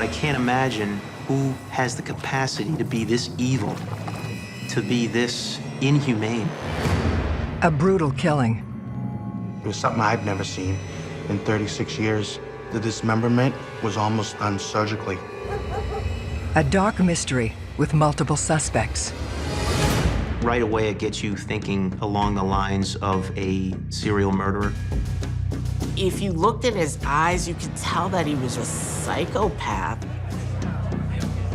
I can't imagine who has the capacity to be this evil, to be this inhumane. A brutal killing. It was something I've never seen in 36 years. The dismemberment was almost done surgically. A dark mystery with multiple suspects. Right away, it gets you thinking along the lines of a serial murderer. If you looked at his eyes, you could tell that he was a psychopath.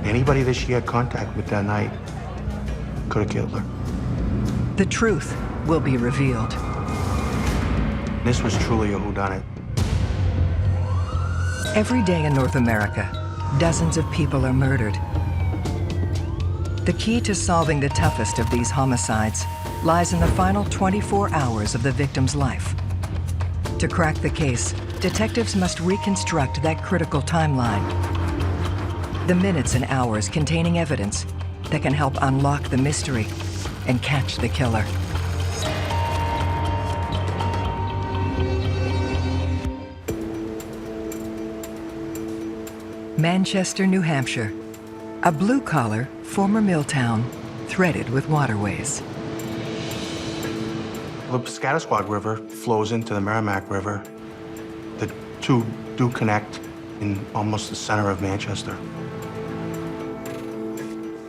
Anybody that she had contact with that night could have killed her. The truth will be revealed. This was truly a whodunit. Every day in North America, dozens of people are murdered. The key to solving the toughest of these homicides lies in the final 24 hours of the victim's life. To crack the case, detectives must reconstruct that critical timeline. The minutes and hours containing evidence that can help unlock the mystery and catch the killer. Manchester, New Hampshire, a blue-collar former mill town threaded with waterways. The Piscataquog River flows into the Merrimack River. The two do connect in almost the center of Manchester.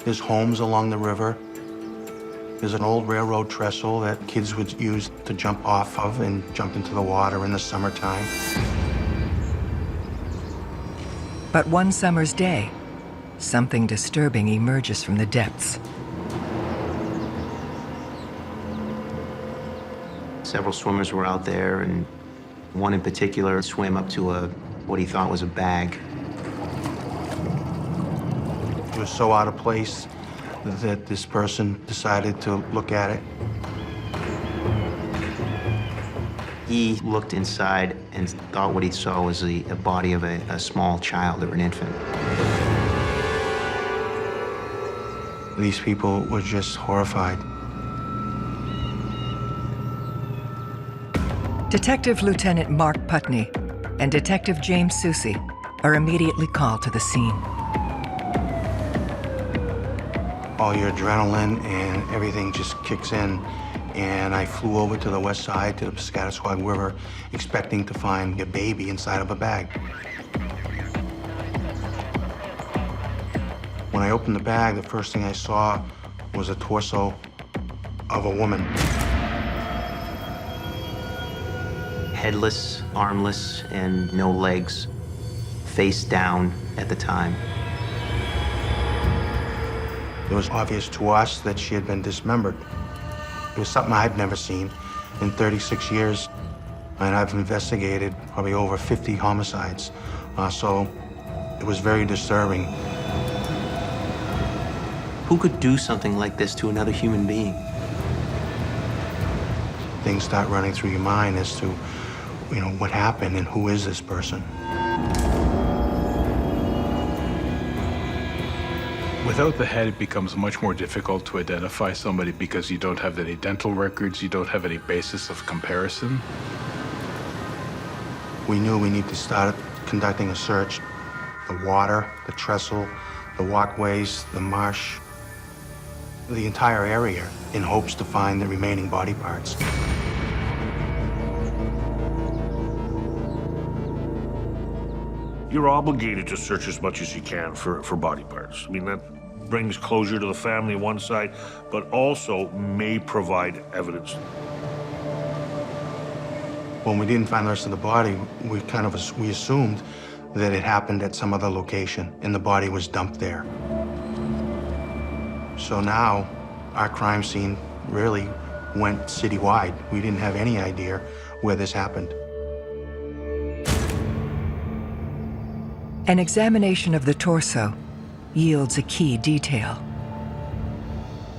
There's homes along the river. There's an old railroad trestle that kids would use to jump off of and jump into the water in the summertime. But one summer's day, something disturbing emerges from the depths. Several swimmers were out there, and one in particular swam up to what he thought was a bag. It was so out of place that this person decided to look at it. He looked inside and thought what he saw was a body of a small child or an infant. These people were just horrified. Detective Lieutenant Mark Putney and Detective James Susi are immediately called to the scene. All your adrenaline and everything just kicks in. And I flew over to the west side, to the Piscataquog River, expecting to find a baby inside of a bag. When I opened the bag, the first thing I saw was a torso of a woman. Headless, armless, and no legs, face down at the time. It was obvious to us that she had been dismembered. It was something I've never seen in 36 years, and I've investigated probably over 50 homicides, so it was very disturbing. Who could do something like this to another human being? Things start running through your mind as to, what happened and who is this person. Without the head, it becomes much more difficult to identify somebody because you don't have any dental records, you don't have any basis of comparison. We knew we need to start conducting a search. The water, the trestle, the walkways, the marsh, the entire area, in hopes to find the remaining body parts. You're obligated to search as much as you can for body parts. I mean, that brings closure to the family on one side, but also may provide evidence. When we didn't find the rest of the body, we assumed that it happened at some other location and the body was dumped there. So now our crime scene really went citywide. We didn't have any idea where this happened. An examination of the torso yields a key detail.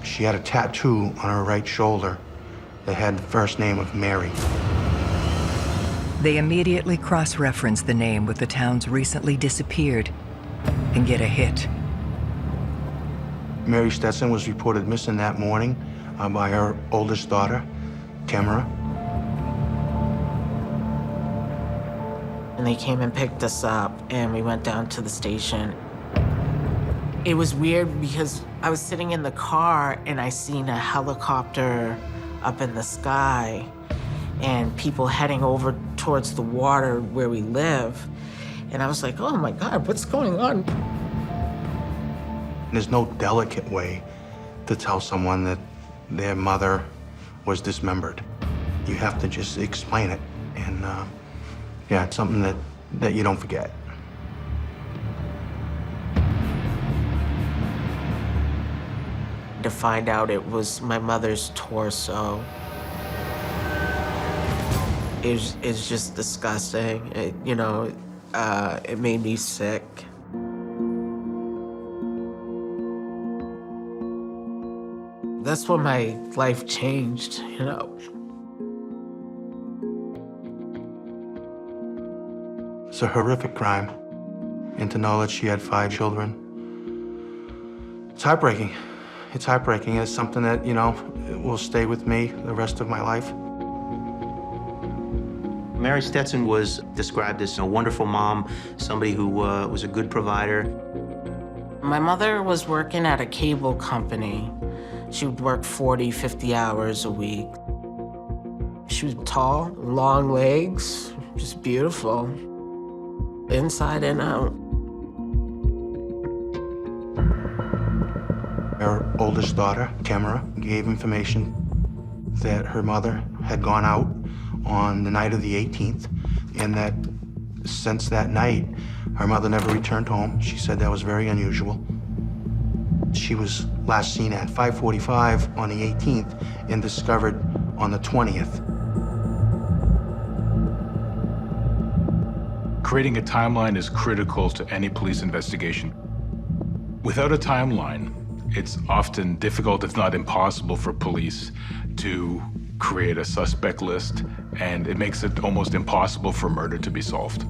She had a tattoo on her right shoulder that had the first name of Mary. They immediately cross-reference the name with the town's recently disappeared and get a hit. Mary Stetson was reported missing that morning by her oldest daughter, Tamara. And they came and picked us up, and we went down to the station. It was weird because I was sitting in the car and I seen a helicopter up in the sky and people heading over towards the water where we live. And I was like, oh my God, what's going on? There's no delicate way to tell someone that their mother was dismembered. You have to just explain it. And yeah, it's something that you don't forget. To find out it was my mother's torso. It's just disgusting. It made me sick. That's when my life changed, It's a horrific crime. And to know that she had 5 children, it's heartbreaking. It's heartbreaking. It's something that, will stay with me the rest of my life. Mary Stetson was described as a wonderful mom, somebody who was a good provider. My mother was working at a cable company. She would work 40, 50 hours a week. She was tall, long legs, just beautiful, inside and out. Her oldest daughter, Tamara, gave information that her mother had gone out on the night of the 18th, and that since that night, her mother never returned home. She said that was very unusual. She was last seen at 5:45 on the 18th and discovered on the 20th. Creating a timeline is critical to any police investigation. Without a timeline, it's often difficult, if not impossible, for police to create a suspect list, and it makes it almost impossible for murder to be solved.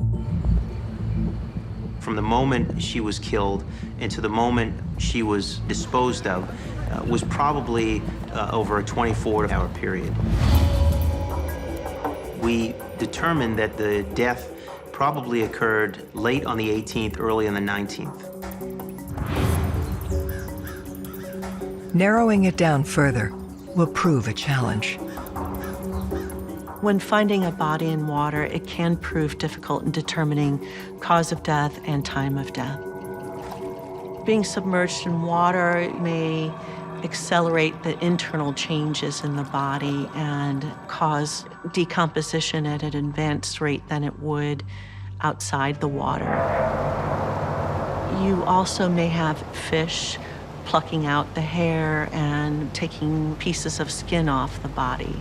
From the moment she was killed into the moment she was disposed of was probably over a 24-hour period. We determined that the death probably occurred late on the 18th, early on the 19th. Narrowing it down further will prove a challenge. When finding a body in water, it can prove difficult in determining cause of death and time of death. Being submerged in water may accelerate the internal changes in the body and cause decomposition at an advanced rate than it would outside the water. You also may have fish plucking out the hair and taking pieces of skin off the body.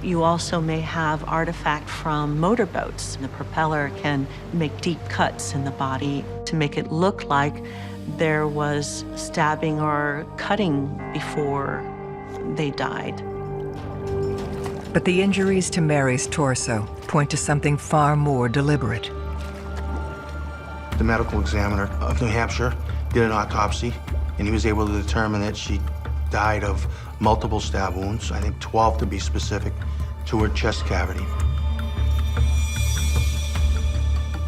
You also may have artifact from motorboats. The propeller can make deep cuts in the body to make it look like there was stabbing or cutting before they died. But the injuries to Mary's torso point to something far more deliberate. The medical examiner of New Hampshire did an autopsy, and he was able to determine that she died of multiple stab wounds, I think 12 to be specific, to her chest cavity.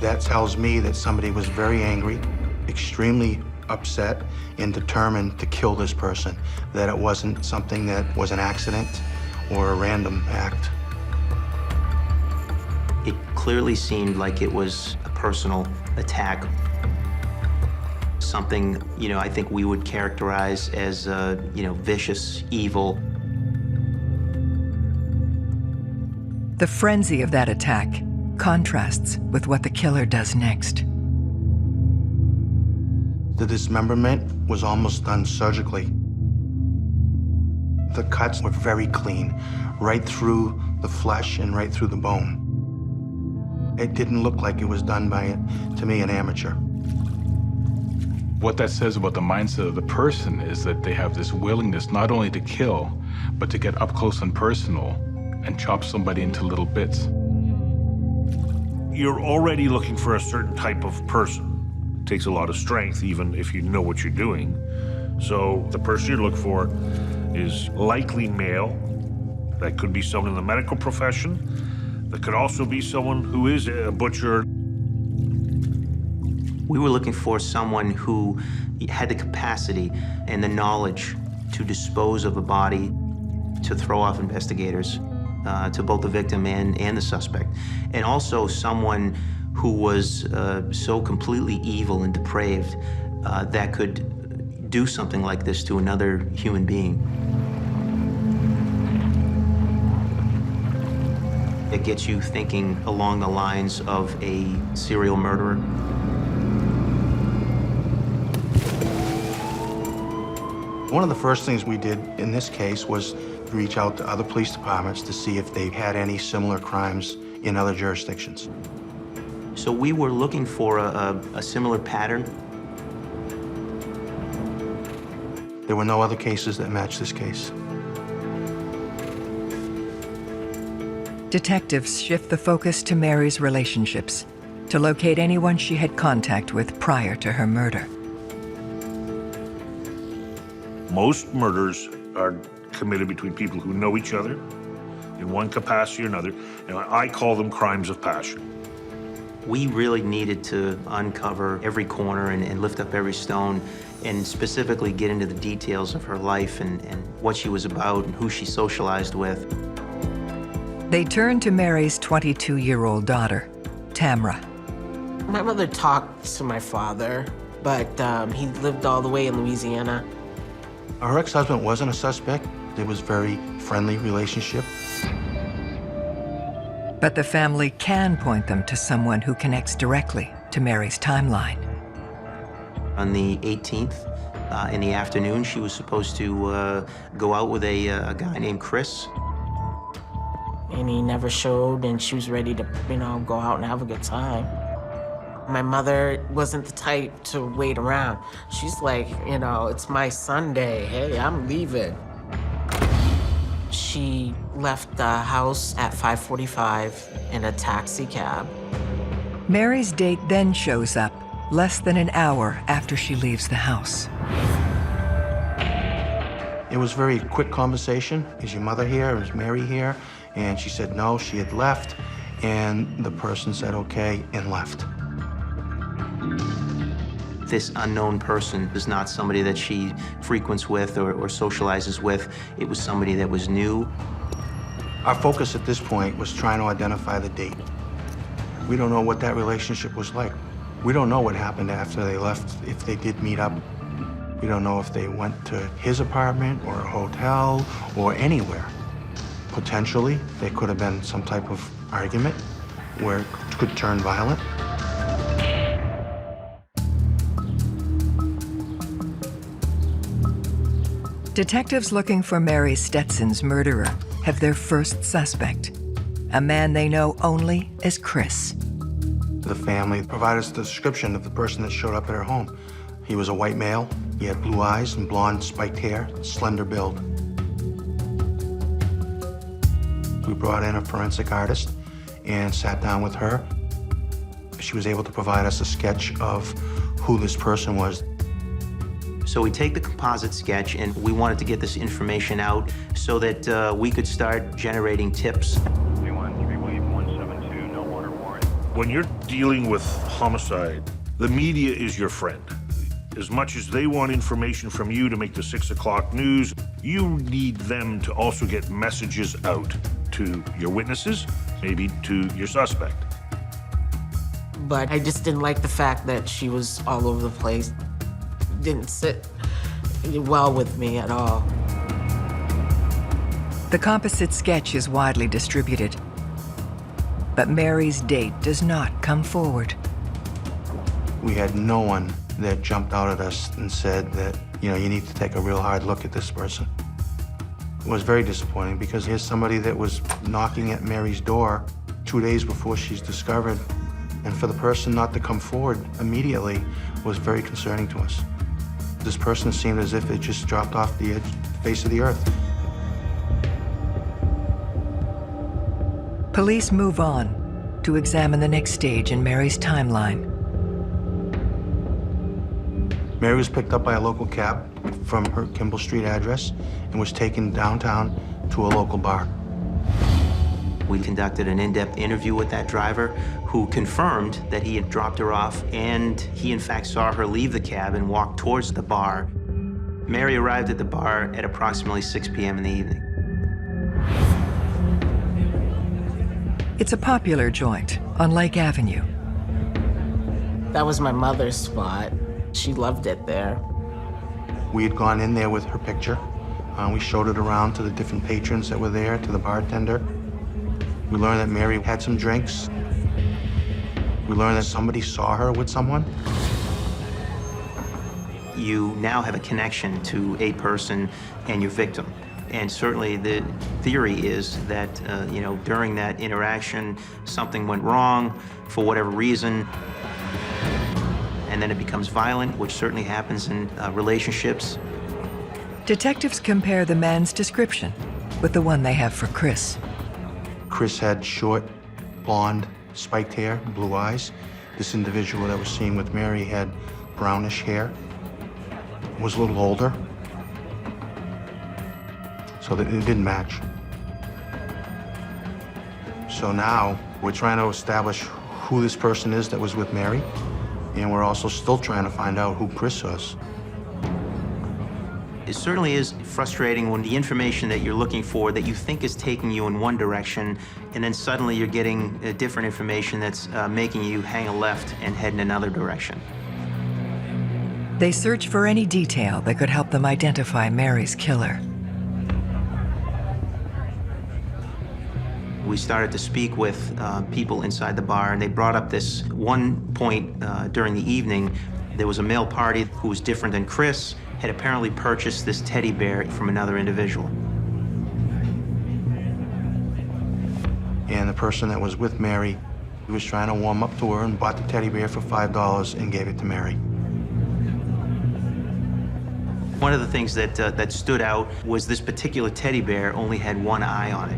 That tells me that somebody was very angry, extremely upset, and determined to kill this person, that it wasn't something that was an accident or a random act. It clearly seemed like it was a personal attack. Something, I think we would characterize as, vicious, evil. The frenzy of that attack contrasts with what the killer does next. The dismemberment was almost done surgically. The cuts were very clean, right through the flesh and right through the bone. It didn't look like it was done by, to me, an amateur. What that says about the mindset of the person is that they have this willingness not only to kill, but to get up close and personal and chop somebody into little bits. You're already looking for a certain type of person. It takes a lot of strength, even if you know what you're doing. So the person you look for is likely male. That could be someone in the medical profession. That could also be someone who is a butcher. We were looking for someone who had the capacity and the knowledge to dispose of a body, to throw off investigators, to both the victim and the suspect. And also someone who was so completely evil and depraved that could do something like this to another human being. It gets you thinking along the lines of a serial murderer. One of the first things we did in this case was reach out to other police departments to see if they had any similar crimes in other jurisdictions. So we were looking for a similar pattern. There were no other cases that matched this case. Detectives shift the focus to Mary's relationships to locate anyone she had contact with prior to her murder. Most murders are committed between people who know each other in one capacity or another, and I call them crimes of passion. We really needed to uncover every corner and lift up every stone and specifically get into the details of her life and what she was about and who she socialized with. They turn to Mary's 22-year-old daughter, Tamra. My mother talked to my father, but he lived all the way in Louisiana. Her ex-husband wasn't a suspect. It was a very friendly relationship. But the family can point them to someone who connects directly to Mary's timeline. On the 18th, in the afternoon, she was supposed to go out with a guy named Chris. And he never showed, and she was ready to, go out and have a good time. My mother wasn't the type to wait around. She's like, it's my Sunday. Hey, I'm leaving. She left the house at 5:45 in a taxi cab. Mary's date then shows up less than an hour after she leaves the house. It was a very quick conversation. Is your mother here? Is Mary here? And she said no, she had left. And the person said okay and left. This unknown person is not somebody that she frequents with or socializes with. It was somebody that was new. Our focus at this point was trying to identify the date. We don't know what that relationship was like. We don't know what happened after they left, if they did meet up. We don't know if they went to his apartment or a hotel or anywhere. Potentially, there could have been some type of argument where it could turn violent. Detectives looking for Mary Stetson's murderer have their first suspect, a man they know only as Chris. The family provided us the description of the person that showed up at her home. He was a white male. He had blue eyes and blonde spiked hair, slender build. We brought in a forensic artist and sat down with her. She was able to provide us a sketch of who this person was. So we take the composite sketch and we wanted to get this information out so that we could start generating tips. When you're dealing with homicide, the media is your friend. As much as they want information from you to make the 6 o'clock news, you need them to also get messages out to your witnesses, maybe to your suspect. But I just didn't like the fact that she was all over the place. Didn't sit well with me at all. The composite sketch is widely distributed, but Mary's date does not come forward. We had no one that jumped out at us and said that, you need to take a real hard look at this person. It was very disappointing because here's somebody that was knocking at Mary's door 2 days before she's discovered, and for the person not to come forward immediately was very concerning to us. This person seemed as if it just dropped off the face of the earth. Police move on to examine the next stage in Mary's timeline. Mary was picked up by a local cab from her Kimball Street address and was taken downtown to a local bar. We conducted an in-depth interview with that driver who confirmed that he had dropped her off, and he in fact saw her leave the cab and walk towards the bar. Mary arrived at the bar at approximately 6 p.m. in the evening. It's a popular joint on Lake Avenue. That was my mother's spot. She loved it there. We had gone in there with her picture. We showed it around to the different patrons that were there, to the bartender. We learned that Mary had some drinks. We learned that somebody saw her with someone. You now have a connection to a person and your victim. And certainly the theory is that, during that interaction, something went wrong for whatever reason, and then it becomes violent, which certainly happens in relationships. Detectives compare the man's description with the one they have for Chris. Chris had short, blonde, spiked hair, blue eyes. This individual that was seen with Mary had brownish hair, was a little older, so that it didn't match. So now we're trying to establish who this person is that was with Mary, and we're also still trying to find out who Chris was. It certainly is frustrating when the information that you're looking for that you think is taking you in one direction, and then suddenly you're getting different information that's making you hang a left and head in another direction. They search for any detail that could help them identify Mary's killer. We started to speak with people inside the bar, and they brought up this one point during the evening. There was a male party who was different than Chris, had apparently purchased this teddy bear from another individual. And the person that was with Mary, he was trying to warm up to her and bought the teddy bear for $5 and gave it to Mary. One of the things that stood out was this particular teddy bear only had one eye on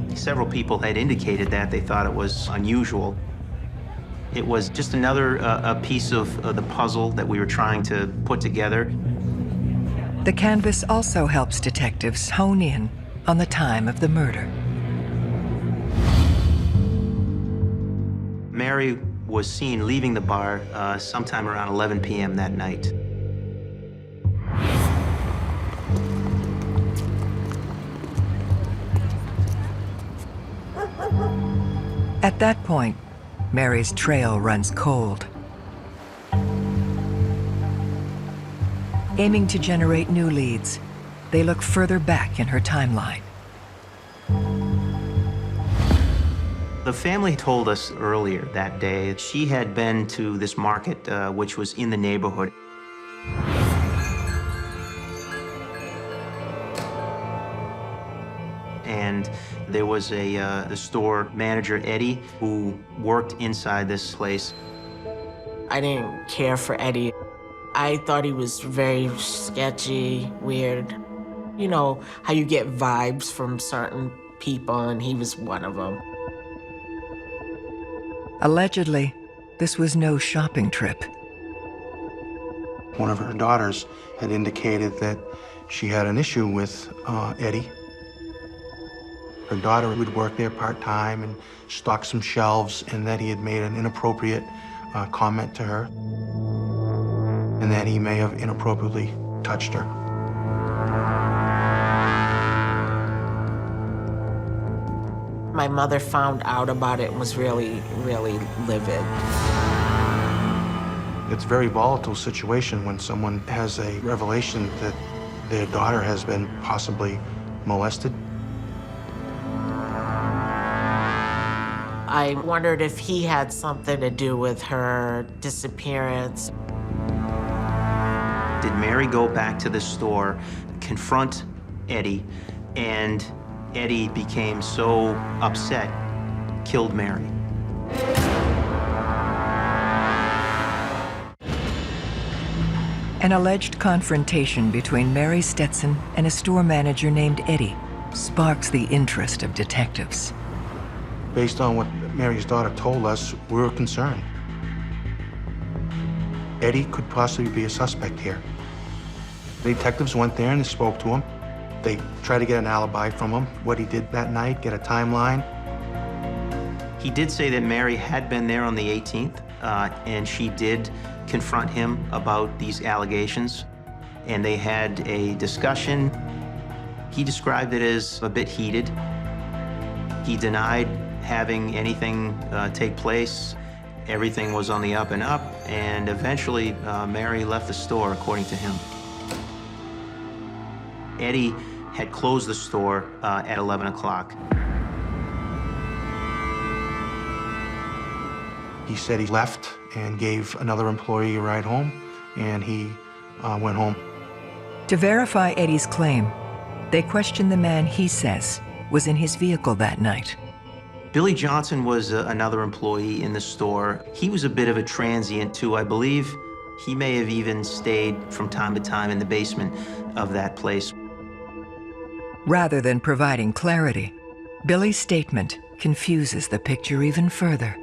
it. Several people had indicated that they thought it was unusual. It was just another a piece of the puzzle that we were trying to put together. The canvas also helps detectives hone in on the time of the murder. Mary was seen leaving the bar sometime around 11 p.m. that night. At that point, Mary's trail runs cold. Aiming to generate new leads, they look further back in her timeline. The family told us earlier that day she had been to this market, which was in the neighborhood. And there was the store manager, Eddie, who worked inside this place. I didn't care for Eddie. I thought he was very sketchy, weird. You know, how you get vibes from certain people, and he was one of them. Allegedly, this was no shopping trip. One of her daughters had indicated that she had an issue with Eddie. Her daughter would work there part-time and stock some shelves, and that he had made an inappropriate comment to her, and that he may have inappropriately touched her. My mother found out about it and was really, really livid. It's a very volatile situation when someone has a revelation that their daughter has been possibly molested. I wondered if he had something to do with her disappearance. Did Mary go back to the store, confront Eddie, and Eddie became so upset, killed Mary? An alleged confrontation between Mary Stetson and a store manager named Eddie sparks the interest of detectives. Based on what Mary's daughter told us, we were concerned. Eddie could possibly be a suspect here. The detectives went there and they spoke to him. They tried to get an alibi from him, what he did that night, get a timeline. He did say that Mary had been there on the 18th, and she did confront him about these allegations, and they had a discussion. He described it as a bit heated. He denied having anything take place. Everything was on the up and up, and eventually Mary left the store, according to him. Eddie had closed the store at 11 o'clock. He said he left and gave another employee a ride home, and he went home. To verify Eddie's claim, they questioned the man he says was in his vehicle that night. Billy Johnson was another employee in the store. He was a bit of a transient, too. I believe he may have even stayed from time to time in the basement of that place. Rather than providing clarity, Billy's statement confuses the picture even further.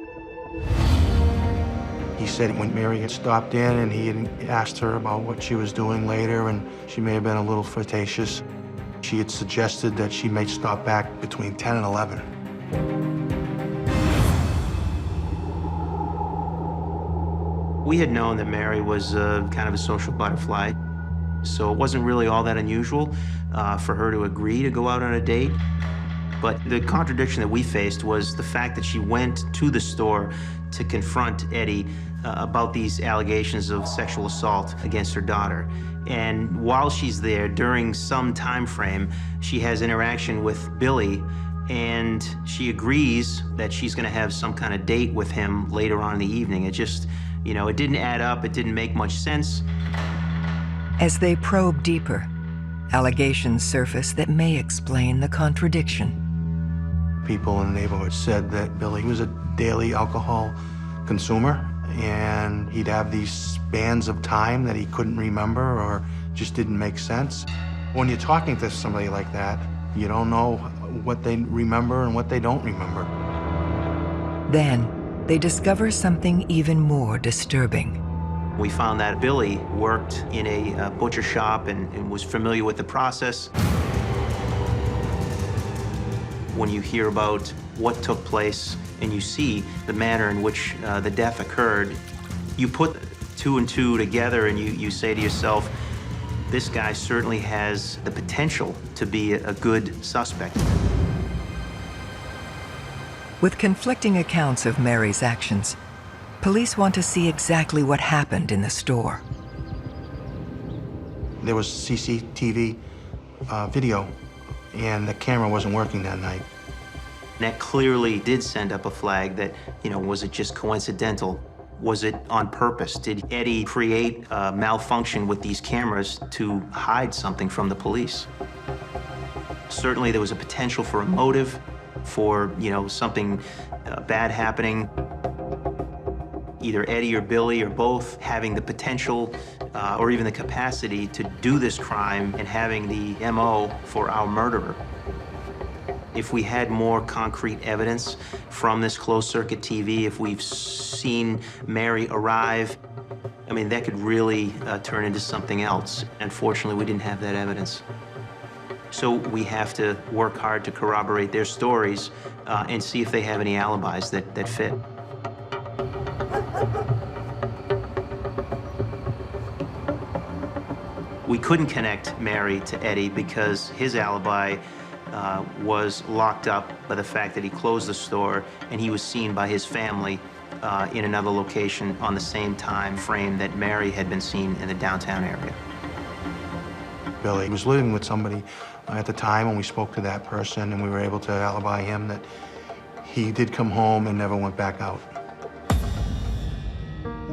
He said when Mary had stopped in and he had asked her about what she was doing later, and she may have been a little flirtatious, she had suggested that she may stop back between 10 and 11. We had known that Mary was kind of a social butterfly, so it wasn't really all that unusual for her to agree to go out on a date. But the contradiction that we faced was the fact that she went to the store to confront Eddie about these allegations of sexual assault against her daughter. And while she's there, during some time frame, she has interaction with Billy, and she agrees that she's gonna have some kind of date with him later on in the evening. It just, you know, it didn't add up, it didn't make much sense. As they probe deeper, allegations surface that may explain the contradiction. People in the neighborhood said that Billy was a daily alcohol consumer, and he'd have these spans of time that he couldn't remember or just didn't make sense. When you're talking to somebody like that, you don't know what they remember and what they don't remember. Then, they discover something even more disturbing. We found that Billy worked in a butcher shop and was familiar with the process. When you hear about what took place and you see the manner in which the death occurred, you put two and two together and you say to yourself, this guy certainly has the potential to be a good suspect. With conflicting accounts of Mary's actions, police want to see exactly what happened in the store. There was CCTV video, and the camera wasn't working that night. That clearly did send up a flag that, you know, was it just coincidental? Was it on purpose? Did Eddie create a malfunction with these cameras to hide something from the police? Certainly there was a potential for a motive, for, you know, something bad happening. Either Eddie or Billy or both having the potential or even the capacity to do this crime and having the MO for our murderer. If we had more concrete evidence from this closed-circuit TV, if we've seen Mary arrive, I mean, that could really turn into something else. Unfortunately, we didn't have that evidence. So we have to work hard to corroborate their stories and see if they have any alibis that fit. We couldn't connect Mary to Eddie because his alibi was locked up by the fact that he closed the store and he was seen by his family in another location on the same time frame that Mary had been seen in the downtown area. Billy was living with somebody at the time when we spoke to that person, and we were able to alibi him that he did come home and never went back out.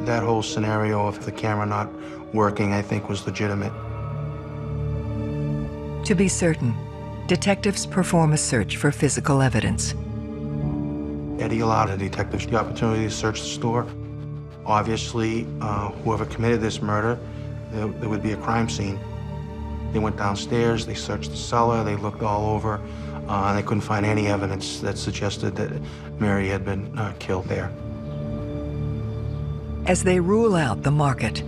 That whole scenario of the camera not working, I think, was legitimate. To be certain, detectives perform a search for physical evidence. Eddie allowed the detectives the opportunity to search the store. Obviously, whoever committed this murder, there would be a crime scene. They went downstairs, they searched the cellar, they looked all over, and they couldn't find any evidence that suggested that Mary had been killed there. As they rule out the market,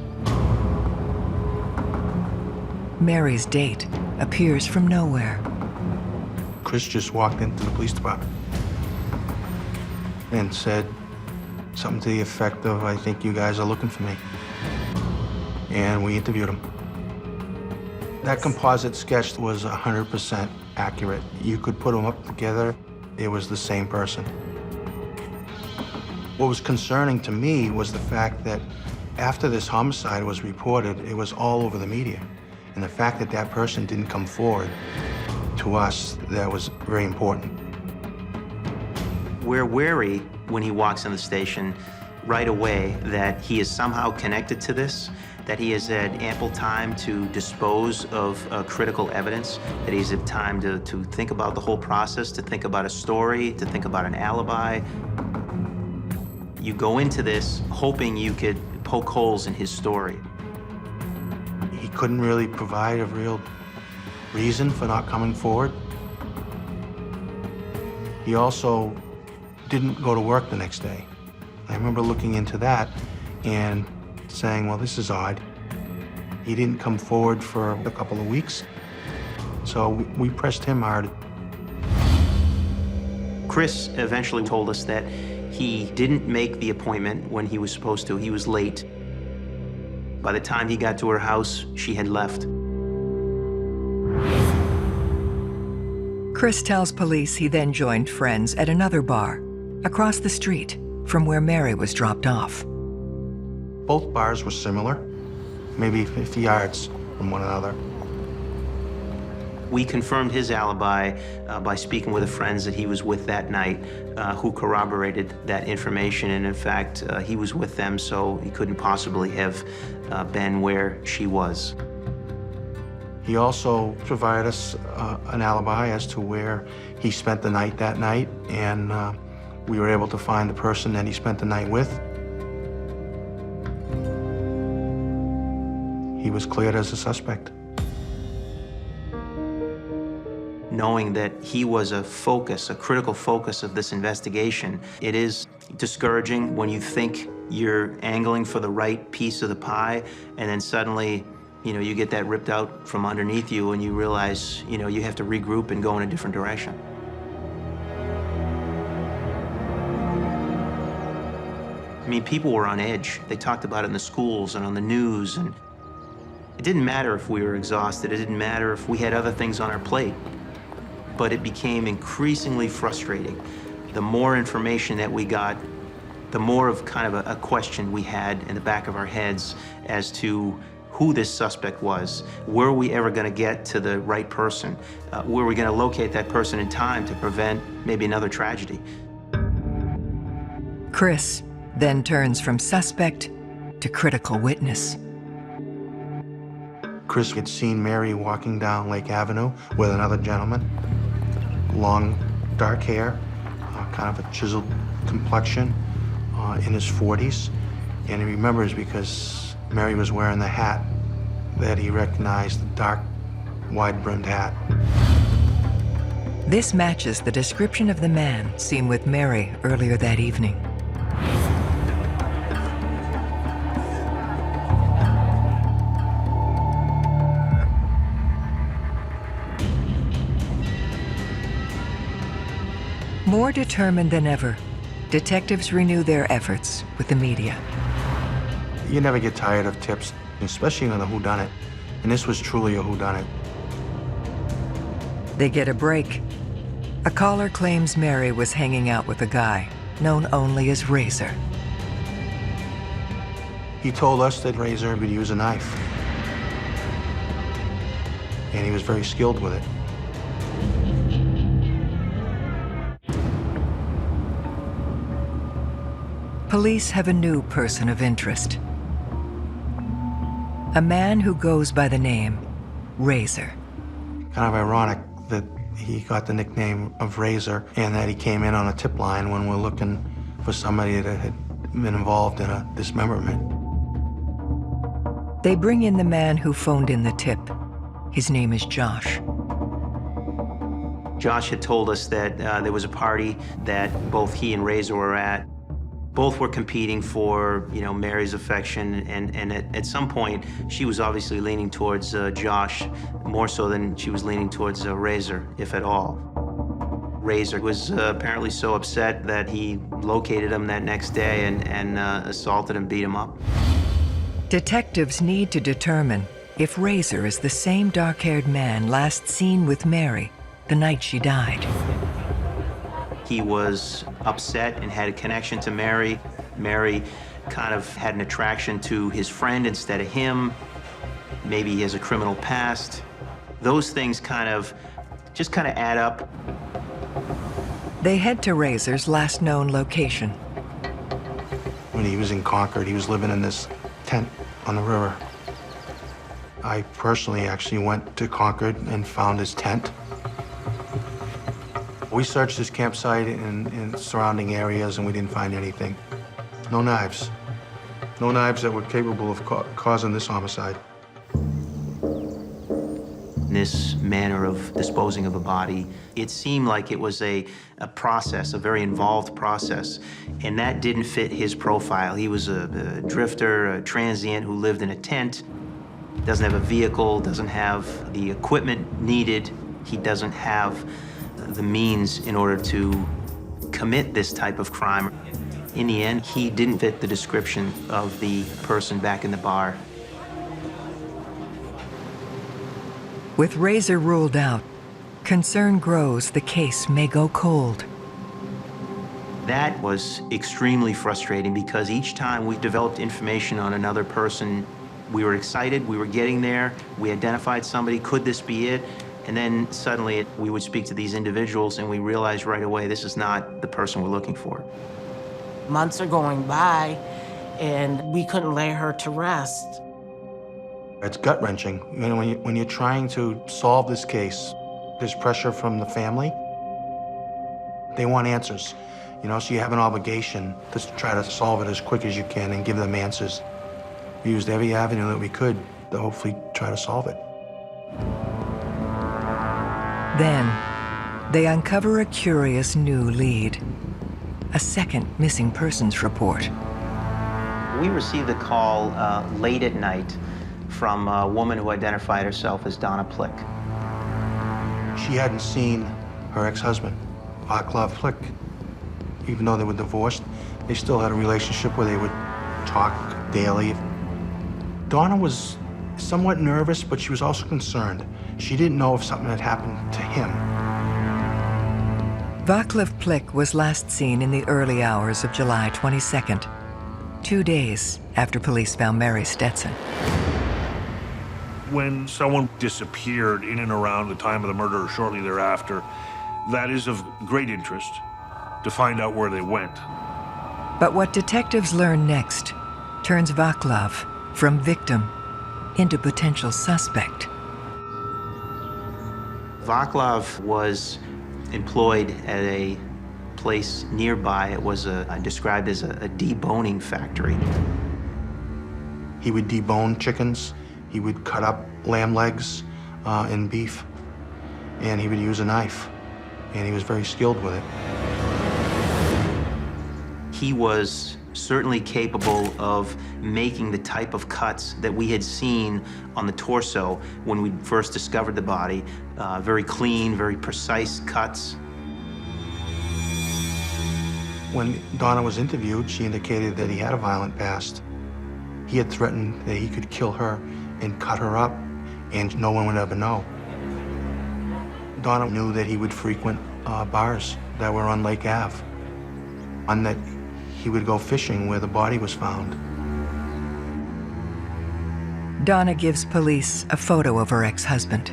Mary's date appears from nowhere. Chris just walked into the police department and said something to the effect of, "I think you guys are looking for me." And we interviewed him. That composite sketch was 100% accurate. You could put them up together, it was the same person. What was concerning to me was the fact that after this homicide was reported, it was all over the media. And the fact that that person didn't come forward to us, that was very important. We're wary when he walks in the station right away that he is somehow connected to this, that he has had ample time to dispose of critical evidence, that he's had time to think about the whole process, to think about a story, to think about an alibi. You go into this hoping you could poke holes in his story. He couldn't really provide a real reason for not coming forward. He also didn't go to work the next day. I remember looking into that and saying, well, this is odd. He didn't come forward for a couple of weeks, so we pressed him hard. Chris eventually told us that he didn't make the appointment when he was supposed to. He was late. By the time he got to her house, she had left. Chris tells police he then joined friends at another bar across the street from where Mary was dropped off. Both bars were similar, maybe 50 yards from one another. We confirmed his alibi by speaking with the friends that he was with that night, who corroborated that information. And in fact, he was with them, so he couldn't possibly have been where she was. He also provided us an alibi as to where he spent the night that night, and we were able to find the person that he spent the night with. He was cleared as a suspect. Knowing that he was a focus, a critical focus of this investigation, it is discouraging when you think you're angling for the right piece of the pie, and then suddenly, you get that ripped out from underneath you, and you realize, you have to regroup and go in a different direction. I mean, people were on edge. They talked about it in the schools and on the news, and it didn't matter if we were exhausted. It didn't matter if we had other things on our plate. But it became increasingly frustrating. The more information that we got, the more of kind of a question we had in the back of our heads as to who this suspect was. Were we ever going to get to the right person? Were we going to locate that person in time to prevent maybe another tragedy? Chris then turns from suspect to critical witness. Chris had seen Mary walking down Lake Avenue with another gentleman. Long, dark hair, kind of a chiseled complexion, in his 40s. And he remembers because Mary was wearing the hat that he recognized, the dark, wide-brimmed hat. This matches the description of the man seen with Mary earlier that evening. More determined than ever, detectives renew their efforts with the media. You never get tired of tips, especially on a whodunit. And this was truly a whodunit. They get a break. A caller claims Mary was hanging out with a guy known only as Razor. He told us that Razor would use a knife. And he was very skilled with it. Police have a new person of interest. A man who goes by the name Razor. Kind of ironic that he got the nickname of Razor and that he came in on a tip line when we're looking for somebody that had been involved in a dismemberment. They bring in the man who phoned in the tip. His name is Josh. Josh had told us that there was a party that both he and Razor were at. Both were competing for, Mary's affection, and at some point, she was obviously leaning towards Josh, more so than she was leaning towards Razor, if at all. Razor was apparently so upset that he located him that next day and assaulted and beat him up. Detectives need to determine if Razor is the same dark-haired man last seen with Mary the night she died. He was upset and had a connection to Mary. Mary kind of had an attraction to his friend instead of him. Maybe he has a criminal past. Those things kind of add up. They head to Razor's last known location. When he was in Concord, he was living in this tent on the river. I personally actually went to Concord and found his tent. We searched his campsite and surrounding areas, and we didn't find anything. No knives. No knives that were capable of causing this homicide. This manner of disposing of a body, it seemed like it was a process, a very involved process, and that didn't fit his profile. He was a drifter, a transient who lived in a tent, doesn't have a vehicle, doesn't have the equipment needed. He doesn't have the means in order to commit this type of crime. In the end, he didn't fit the description of the person back in the bar. With Razor ruled out, concern grows the case may go cold. That was extremely frustrating because each time we developed information on another person, we were excited, we were getting there, we identified somebody, could this be it? And then suddenly we would speak to these individuals and we realized right away this is not the person we're looking for. Months are going by and we couldn't lay her to rest. It's gut-wrenching. When you're trying to solve this case, there's pressure from the family. They want answers, so you have an obligation to try to solve it as quick as you can and give them answers. We used every avenue that we could to hopefully try to solve it. Then, they uncover a curious new lead. A second missing persons report. We received a call late at night from a woman who identified herself as Donna Plick. She hadn't seen her ex-husband, Vaclav Plick. Even though they were divorced, they still had a relationship where they would talk daily. Donna was somewhat nervous, but she was also concerned. She didn't know if something had happened to him. Vaclav Plick was last seen in the early hours of July 22nd, 2 days after police found Mary Stetson. When someone disappeared in and around the time of the murder or shortly thereafter, that is of great interest to find out where they went. But what detectives learn next turns Vaclav from victim into potential suspect. Vaclav was employed at a place nearby. It was described as a deboning factory. He would debone chickens. He would cut up lamb legs and beef, and he would use a knife, and he was very skilled with it. He was certainly capable of making the type of cuts that we had seen on the torso when we first discovered the body. Very clean, very precise cuts. When Donna was interviewed, she indicated that he had a violent past. He had threatened that he could kill her and cut her up, and no one would ever know. Donna knew that he would frequent bars that were on Lake Ave, and that he would go fishing where the body was found. Donna gives police a photo of her ex-husband.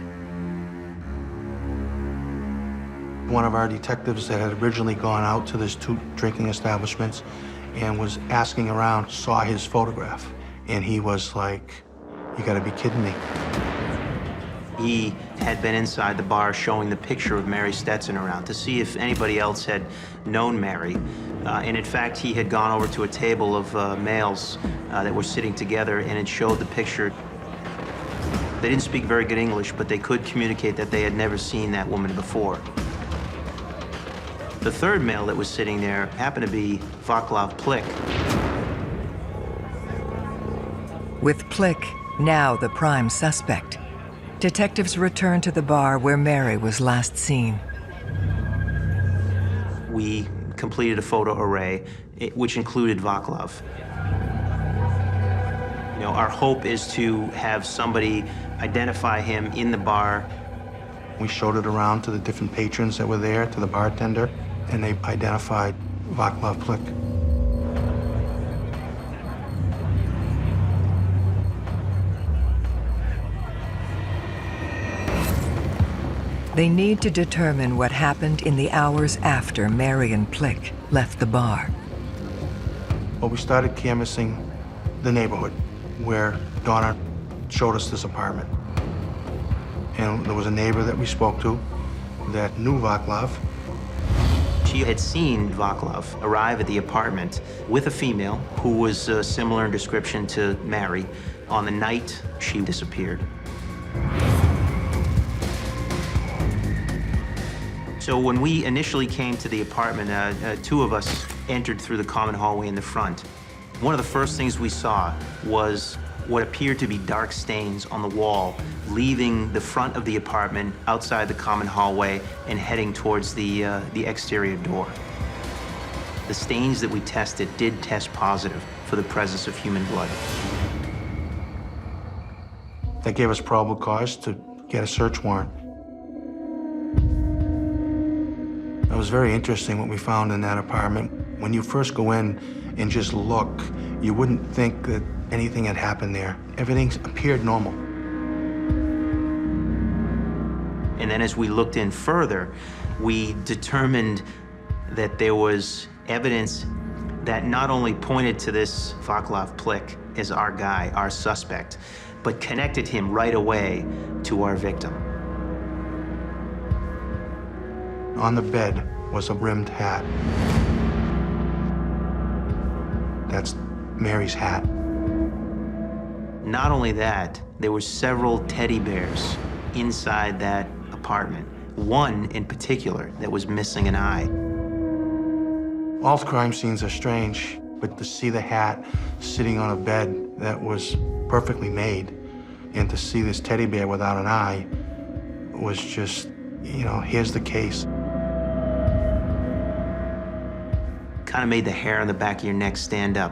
One of our detectives that had originally gone out to these 2 drinking establishments and was asking around saw his photograph, and he was like, "You gotta be kidding me." He had been inside the bar showing the picture of Mary Stetson around to see if anybody else had known Mary. And in fact, he had gone over to a table of males that were sitting together and had showed the picture. They didn't speak very good English, but they could communicate that they had never seen that woman before. The third male that was sitting there happened to be Vaclav Plik. With Plik now the prime suspect, detectives return to the bar where Mary was last seen. We completed a photo array, which included Vaclav. You know, our hope is to have somebody identify him in the bar. We showed it around to the different patrons that were there, to the bartender, and they identified Vaclav Plik. They need to determine what happened in the hours after Mary and Plik left the bar. Well, we started canvassing the neighborhood where Donna showed us this apartment. And there was a neighbor that we spoke to that knew Vaclav. She had seen Vaclav arrive at the apartment with a female who was similar in description to Mary on the night she disappeared. So when we initially came to the apartment, two of us entered through the common hallway in the front. One of the first things we saw was what appeared to be dark stains on the wall, leaving the front of the apartment outside the common hallway and heading towards the exterior door. The stains that we tested did test positive for the presence of human blood. That gave us probable cause to get a search warrant. It was very interesting what we found in that apartment. When you first go in and just look, you wouldn't think that anything had happened there. Everything appeared normal. And then as we looked in further, we determined that there was evidence that not only pointed to this Vaclav Plik as our guy, our suspect, but connected him right away to our victim. On the bed was a rimmed hat. That's Mary's hat. Not only that, there were several teddy bears inside that apartment. One in particular that was missing an eye. All crime scenes are strange, but to see the hat sitting on a bed that was perfectly made, and to see this teddy bear without an eye was just, you know, here's the case. Kind of made the hair on the back of your neck stand up.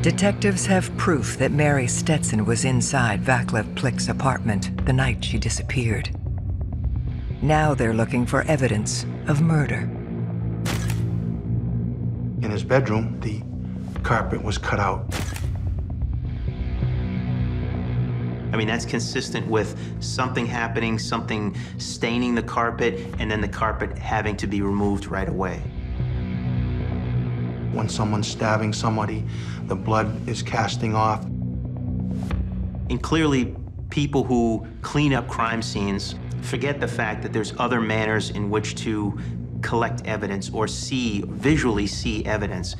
Detectives have proof that Mary Stetson was inside Vaclav Plik's apartment the night she disappeared. Now they're looking for evidence of murder. In his bedroom, the carpet was cut out. I mean, that's consistent with something happening, something staining the carpet, and then the carpet having to be removed right away. When someone's stabbing somebody, the blood is casting off. And clearly, people who clean up crime scenes forget the fact that there's other manners in which to collect evidence or visually see evidence.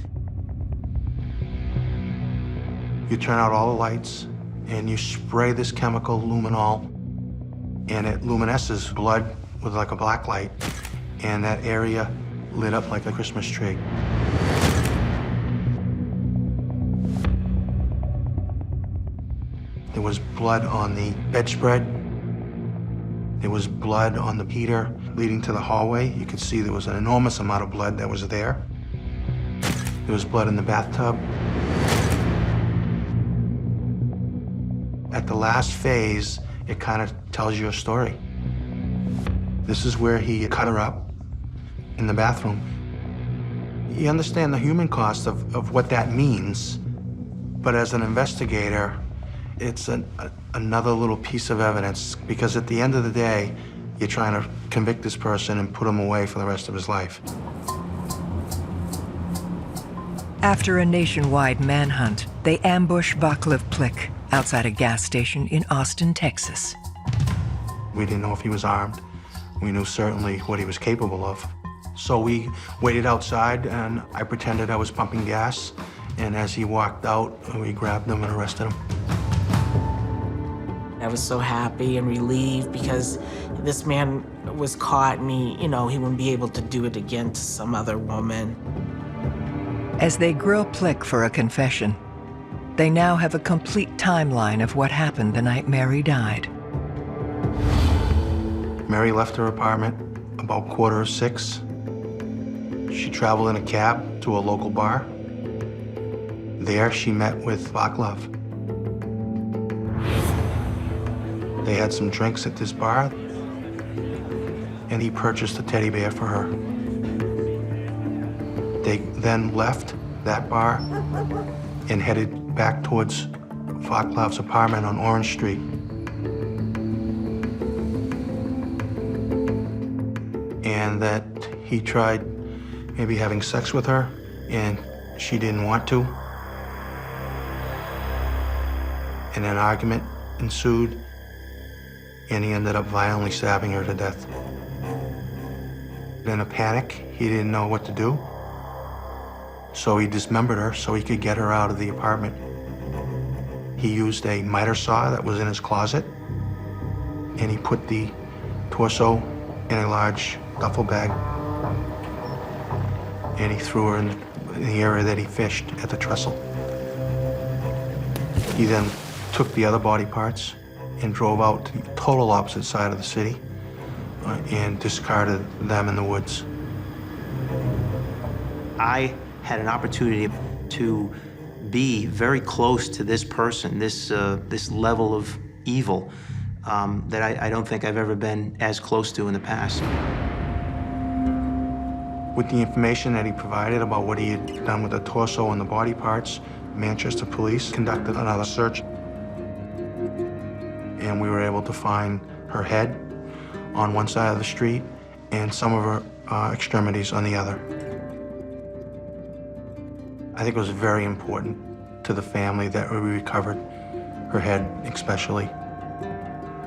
You turn out all the lights, and you spray this chemical, Luminol, and it luminesces blood with like a black light, and that area lit up like a Christmas tree. There was blood on the bedspread. There was blood on the heater leading to the hallway. You could see there was an enormous amount of blood that was there. There was blood in the bathtub. At the last phase, it kind of tells you a story. This is where he cut her up in the bathroom. You understand the human cost of what that means, but as an investigator, it's another little piece of evidence, because at the end of the day, you're trying to convict this person and put him away for the rest of his life. After a nationwide manhunt, they ambush Vaclav Plik outside a gas station in Austin, Texas. We didn't know if he was armed. We knew certainly what he was capable of. So we waited outside, and I pretended I was pumping gas, and as he walked out, we grabbed him and arrested him. I was so happy and relieved because this man was caught and he wouldn't be able to do it again to some other woman. As they grill Plick for a confession, they now have a complete timeline of what happened the night Mary died. Mary left her apartment about 5:45. She traveled in a cab to a local bar. There, she met with Vaclav. They had some drinks at this bar, and he purchased a teddy bear for her. They then left that bar and headed back towards Vaclav's apartment on Orange Street. And that he tried maybe having sex with her, and she didn't want to. And an argument ensued, and he ended up violently stabbing her to death. In a panic, he didn't know what to do, so he dismembered her so he could get her out of the apartment. He used a miter saw that was in his closet, and he put the torso in a large duffel bag, and he threw her in the area that he fished at the trestle. He then took the other body parts and drove out to the total opposite side of the city and discarded them in the woods. I had an opportunity to be very close to this person, this level of evil that I don't think I've ever been as close to in the past. With the information that he provided about what he had done with the torso and the body parts, Manchester police conducted another search, and we were able to find her head on one side of the street and some of her extremities on the other. I think it was very important to the family that we recovered her head especially.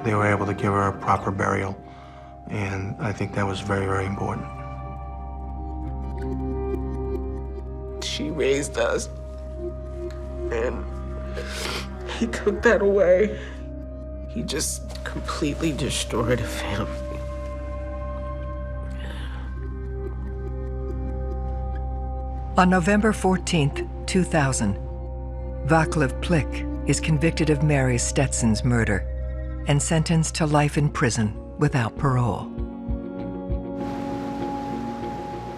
They were able to give her a proper burial, and I think that was very, very important. She raised us, and he took that away. He just completely destroyed a family. On November 14th, 2000, Vaclav Plick is convicted of Mary Stetson's murder and sentenced to life in prison without parole.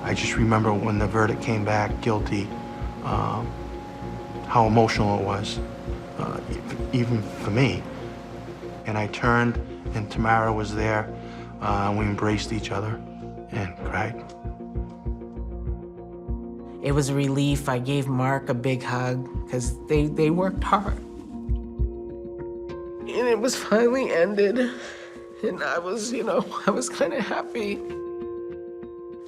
I just remember when the verdict came back guilty, how emotional it was, even for me. And I turned, and Tamara was there, and we embraced each other and cried. It was a relief. I gave Mark a big hug because they worked hard. And it was finally ended. And I was kind of happy.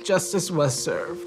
Justice was served.